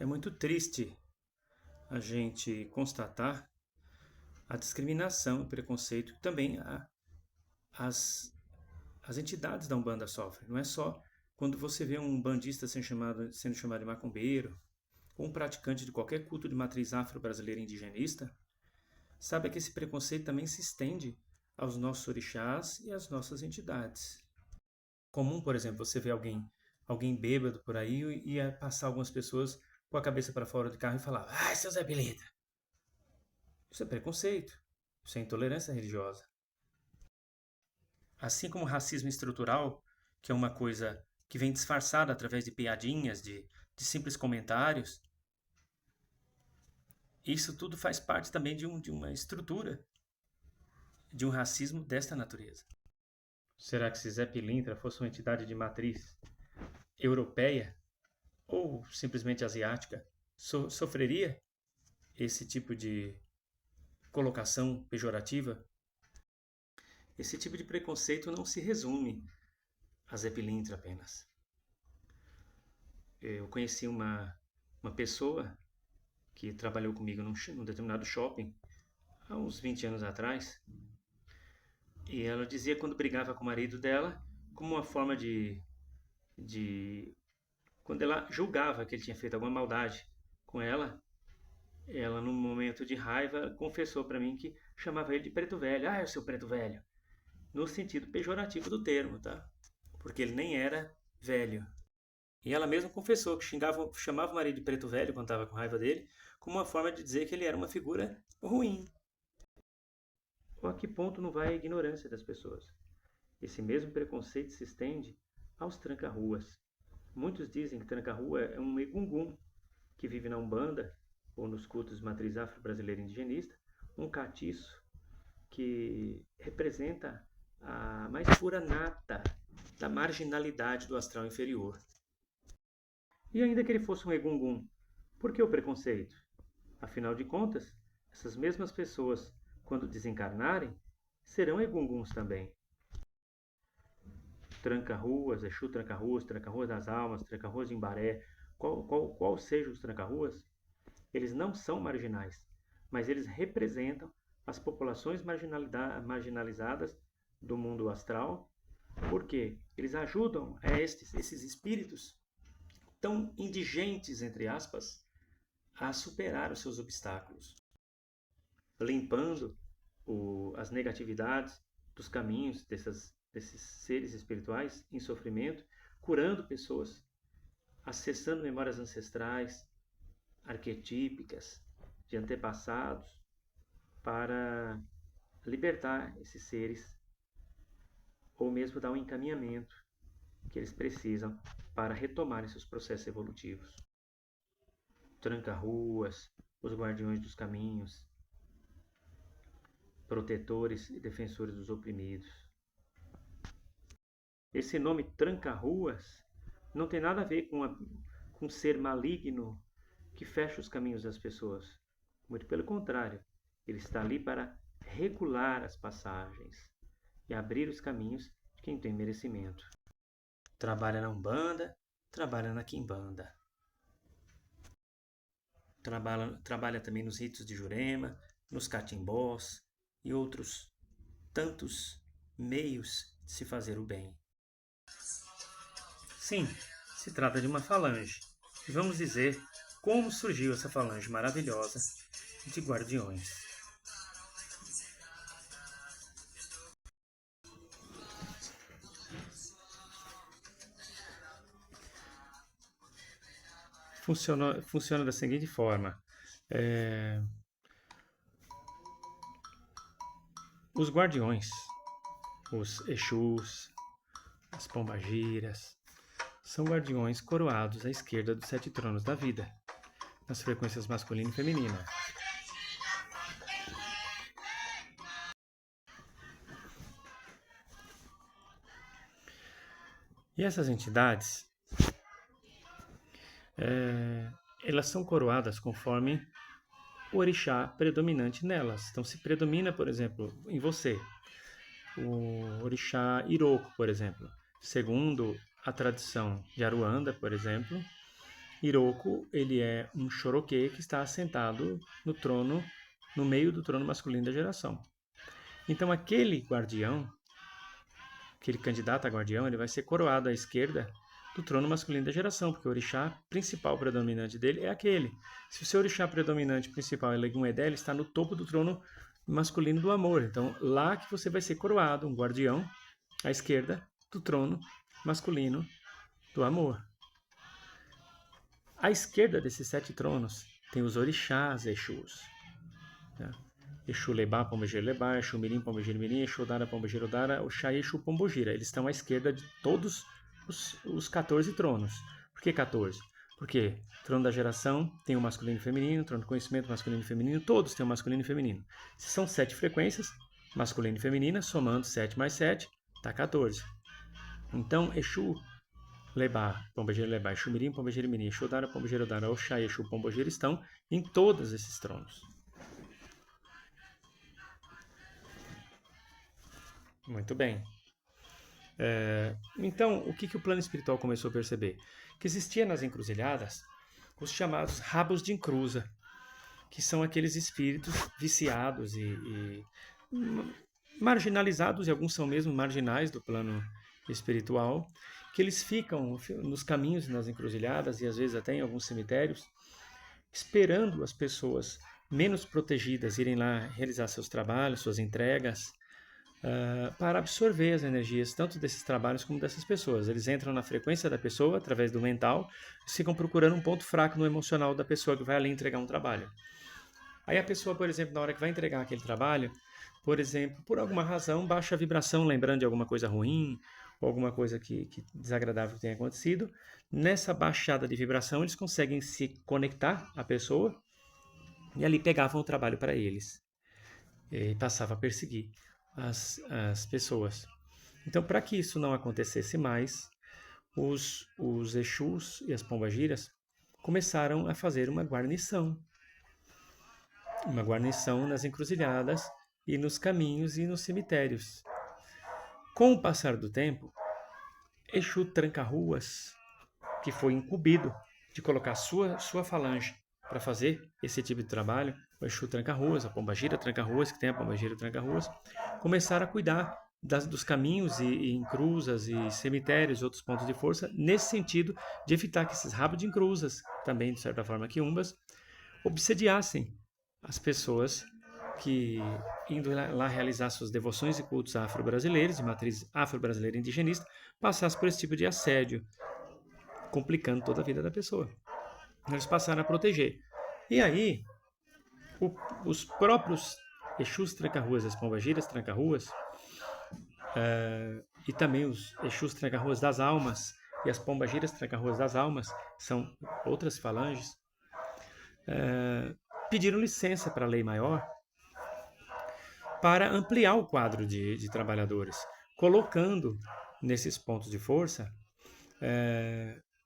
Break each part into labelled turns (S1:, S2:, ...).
S1: É muito triste a gente constatar a discriminação e preconceito que também as, as entidades da Umbanda sofrem. Não é só quando você vê um bandista sendo chamado de macumbeiro, ou um praticante de qualquer culto de matriz afro-brasileira indigenista, saiba que esse preconceito também se estende aos nossos orixás e às nossas entidades. Comum, por exemplo, você vê alguém bêbado por aí e passar algumas pessoas com a cabeça para fora do carro e falar: "Ai, seu Zé Pilintra!" Isso é preconceito. Isso é intolerância religiosa. Assim como o racismo estrutural, que é uma coisa que vem disfarçada através de piadinhas, de simples comentários, isso tudo faz parte também de uma estrutura, de um racismo desta natureza. Será que se Zé Pilintra fosse uma entidade de matriz europeia ou simplesmente asiática, sofreria esse tipo de colocação pejorativa? Esse tipo de preconceito não se resume a Zé Pilintra apenas. Eu conheci uma pessoa que trabalhou comigo num determinado shopping há uns 20 anos atrás, e ela dizia quando brigava com o marido dela como uma forma de quando ela julgava que ele tinha feito alguma maldade com ela num momento de raiva confessou para mim que chamava ele de preto velho. Ah, é o seu preto velho, no sentido pejorativo do termo, tá? Porque ele nem era velho. E ela mesma confessou que chamava o marido de preto velho quando estava com raiva dele, como uma forma de dizer que ele era uma figura ruim. Ou a que ponto não vai a ignorância das pessoas? Esse mesmo preconceito se estende aos tranca-ruas. Muitos dizem que tranca-rua é um egungun que vive na Umbanda ou nos cultos de matriz afro-brasileira indigenista, um catiço que representa a mais pura nata da marginalidade do astral inferior. E ainda que ele fosse um egungun, por que o preconceito? Afinal de contas, essas mesmas pessoas, quando desencarnarem, serão egunguns também. Tranca-ruas, Exu tranca-ruas, tranca-ruas das almas, tranca-ruas de Imbaré, qual sejam os tranca-ruas, eles não são marginais, mas eles representam as populações marginalizadas do mundo astral, porque eles ajudam a esses espíritos tão indigentes, entre aspas, a superar os seus obstáculos, limpando as negatividades dos caminhos desses seres espirituais em sofrimento, curando pessoas, acessando memórias ancestrais, arquetípicas, de antepassados, para libertar esses seres, ou mesmo dar um encaminhamento que eles precisam para retomarem seus processos evolutivos. Tranca-ruas, os guardiões dos caminhos, protetores e defensores dos oprimidos. Esse nome tranca-ruas não tem nada a ver com um ser maligno que fecha os caminhos das pessoas. Muito pelo contrário, ele está ali para regular as passagens e abrir os caminhos de quem tem merecimento. Trabalha na Umbanda, trabalha na Quimbanda. Trabalha também nos ritos de Jurema, nos catimbós e outros tantos meios de se fazer o bem. Sim, se trata de uma falange. E vamos dizer como surgiu essa falange maravilhosa de guardiões. Funciona da seguinte forma. Os guardiões, os Exus, as pombagiras, são guardiões coroados à esquerda dos 7 tronos da vida, nas frequências masculina e feminina. E essas entidades, elas são coroadas conforme o orixá predominante nelas. Então, se predomina, por exemplo, em você, o orixá Iroko, por exemplo, segundo a tradição de Aruanda, por exemplo, Iroko, ele é um Shoroke que está assentado no trono, no meio do trono masculino da geração. Então aquele guardião, aquele candidato a guardião, ele vai ser coroado à esquerda do trono masculino da geração, porque o orixá principal predominante dele é aquele. Se o seu orixá predominante principal é Legum Edé, ele está no topo do trono masculino do amor. Então, lá que você vai ser coroado, um guardião à esquerda do trono masculino do amor. À esquerda desses 7 tronos tem os orixás Exus. Tá? Exu Lebá, Pombogira Lebá, Exu Mirim, Pombogira Mirim, Exu Odara, Pombogira Odara, Oxá e Exu Pombogira. Eles estão à esquerda de todos os 14 tronos. Por que 14? Porque o trono da geração tem o masculino e o feminino, o trono do conhecimento masculino e feminino, todos têm o masculino e feminino. Se são 7 frequências, masculino e feminina, somando 7 mais 7, dá 14. Então, Exu Lebá, Pombogira Lebá, Exu Mirim, Pombogira Mirim, Exu Odara, Pombogira Odara, Oxá e Exu Pombogira estão em todos esses tronos. Muito bem. Então, o que o plano espiritual começou a perceber? Que existia nas encruzilhadas os chamados rabos de encruza, que são aqueles espíritos viciados e marginalizados, e alguns são mesmo marginais do plano espiritual, que eles ficam nos caminhos e nas encruzilhadas, e às vezes até em alguns cemitérios, esperando as pessoas menos protegidas irem lá realizar seus trabalhos, suas entregas, para absorver as energias tanto desses trabalhos como dessas pessoas. Eles entram na frequência da pessoa através do mental, ficam procurando um ponto fraco no emocional da pessoa que vai ali entregar um trabalho. Aí a pessoa, por exemplo, na hora que vai entregar aquele trabalho, por exemplo, por alguma razão, baixa a vibração, lembrando de alguma coisa ruim, ou alguma coisa que desagradável que tenha acontecido. Nessa baixada de vibração, eles conseguem se conectar à pessoa e ali pegavam o trabalho para eles. E passava a perseguir as pessoas. Então, para que isso não acontecesse mais, os Exus e as Pombagiras começaram a fazer uma guarnição nas encruzilhadas e nos caminhos e nos cemitérios. Com o passar do tempo, Exu Tranca-Ruas, que foi incumbido de colocar sua falange para fazer esse tipo de trabalho, o Exu Tranca-Ruas, a Pombagira Tranca-Ruas, que tem a Pombagira Tranca-Ruas, começaram a cuidar dos caminhos e encruzas e cemitérios e outros pontos de força, nesse sentido de evitar que esses rabos de encruzas, também de certa forma quiumbas, obsediassem as pessoas que, indo lá realizar suas devoções e cultos afro-brasileiros, de matriz afro-brasileira indigenista, passassem por esse tipo de assédio, complicando toda a vida da pessoa. Eles passaram a proteger. E aí, os próprios Exus Tranca-Ruas, as Pombagiras Tranca-Ruas, e também os Exus Tranca-Ruas das Almas e as Pombagiras Tranca-Ruas das Almas, são outras falanges, pediram licença para a Lei Maior para ampliar o quadro de trabalhadores, colocando nesses pontos de força,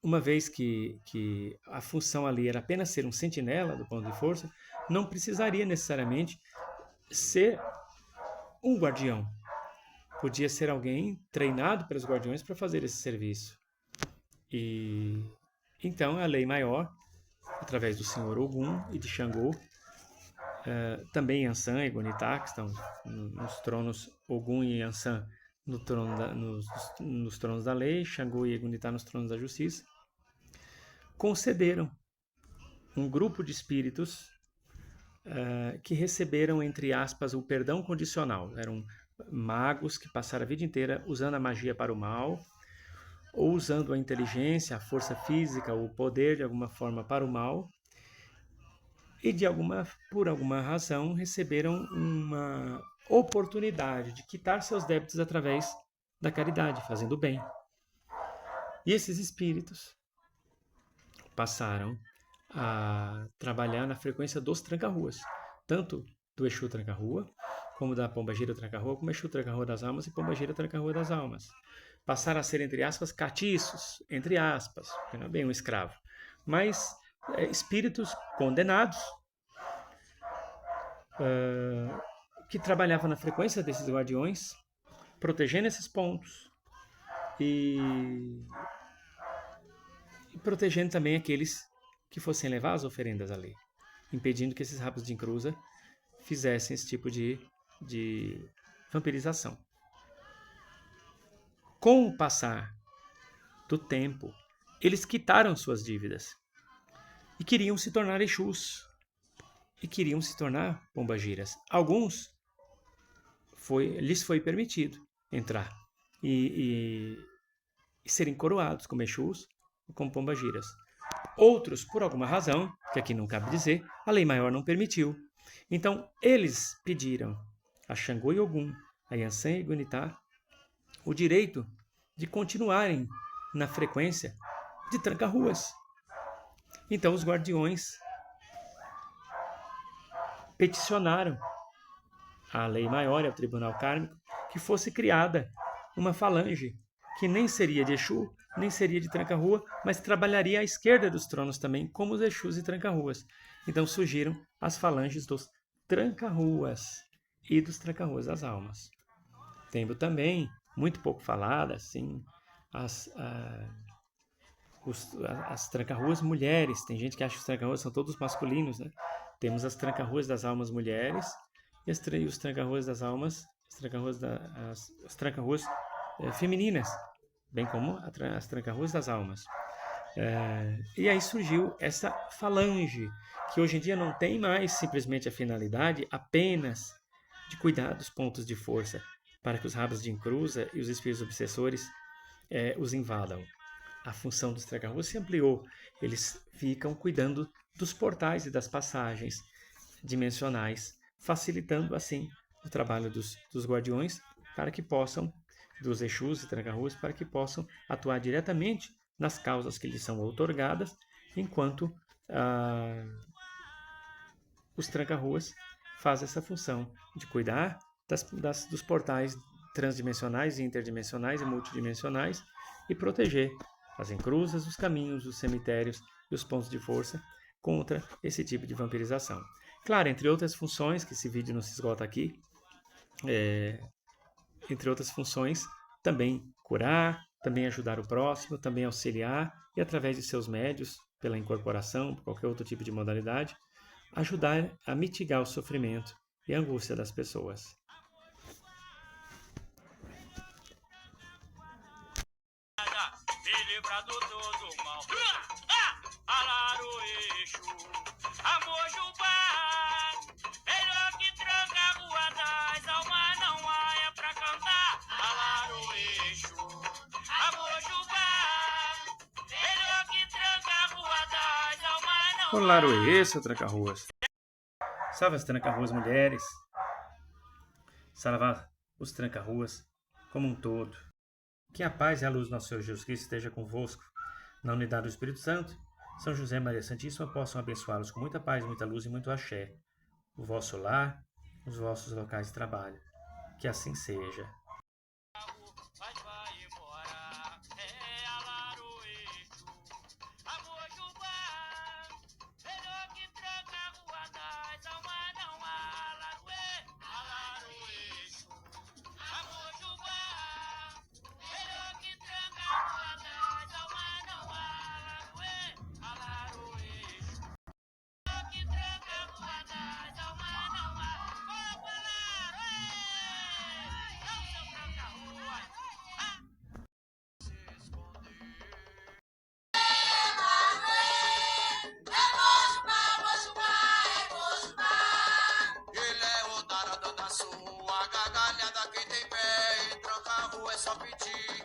S1: uma vez que a função ali era apenas ser um sentinela do ponto de força, não precisaria necessariamente ser um guardião. Podia ser alguém treinado pelos guardiões para fazer esse serviço. E então a Lei Maior, através do Senhor Ogum e de Xangô, também Yansan e Gonitá, que estão nos tronos Ogum e Yansan nos tronos da lei, Xangô e Gonitá nos tronos da justiça, concederam um grupo de espíritos que receberam, entre aspas, o perdão condicional. Eram magos que passaram a vida inteira usando a magia para o mal, ou usando a inteligência, a força física, o poder de alguma forma para o mal, e por alguma razão receberam uma oportunidade de quitar seus débitos através da caridade, fazendo o bem. E esses espíritos passaram a trabalhar na frequência dos tranca-ruas, tanto do Exu Tranca-Rua, como da Pombagira Tranca-Rua, como Exu Tranca-Rua das Almas e Pombagira Tranca-Rua das Almas. Passaram a ser, entre aspas, catiços, entre aspas, porque não é bem um escravo, mas espíritos condenados que trabalhavam na frequência desses guardiões, protegendo esses pontos e e protegendo também aqueles que fossem levar as oferendas ali, impedindo que esses rabos de encruza fizessem esse tipo de vampirização. Com o passar do tempo, eles quitaram suas dívidas e queriam se tornar Exus e queriam se tornar pombagiras. Alguns lhes foi permitido entrar e serem coroados como Exus ou como pombagiras. Outros, por alguma razão, que aqui não cabe dizer, a lei maior não permitiu. Então, eles pediram a Xangô e Ogum, a Yansan e Gunitá, o direito de continuarem na frequência de tranca-ruas. Então, os guardiões peticionaram à lei maior e ao tribunal kármico que fosse criada uma falange que nem seria de Exu, nem seria de tranca-rua, mas trabalharia à esquerda dos tronos também, como os Exus e tranca-ruas. Então surgiram as falanges dos tranca-ruas e dos tranca-ruas das almas. Tendo também, muito pouco falada, assim, as tranca-ruas mulheres. Tem gente que acha que os tranca-ruas são todos masculinos, né? Temos as tranca-ruas das almas mulheres e os tranca-ruas das almas, as tranca-ruas femininas, bem como as tranca-ruas das almas. E aí surgiu essa falange, que hoje em dia não tem mais simplesmente a finalidade apenas de cuidar dos pontos de força, para que os rabos de encruza e os espíritos obsessores os invadam. A função dos tranca-ruas se ampliou. Eles ficam cuidando dos portais e das passagens dimensionais, facilitando assim o trabalho dos guardiões para que possam, dos Exus e tranca-ruas, para que possam atuar diretamente nas causas que lhes são outorgadas, enquanto os tranca-ruas fazem essa função de cuidar dos portais transdimensionais, interdimensionais e multidimensionais e proteger as encruzas, os caminhos, os cemitérios e os pontos de força contra esse tipo de vampirização. Claro, entre outras funções, que esse vídeo não se esgota aqui, entre outras funções, também curar, também ajudar o próximo, também auxiliar e através de seus médios, pela incorporação, por qualquer outro tipo de modalidade, ajudar a mitigar o sofrimento e a angústia das pessoas. Olá, Laroê, seu tranca-ruas. Salve as tranca-ruas mulheres. Salve os tranca-ruas como um todo. Que a paz e a luz do nosso Senhor Jesus Cristo esteja convosco. Na unidade do Espírito Santo, São José e Maria Santíssima possam abençoá-los com muita paz, muita luz e muito axé. O vosso lar, os vossos locais de trabalho. Que assim seja. Só pedir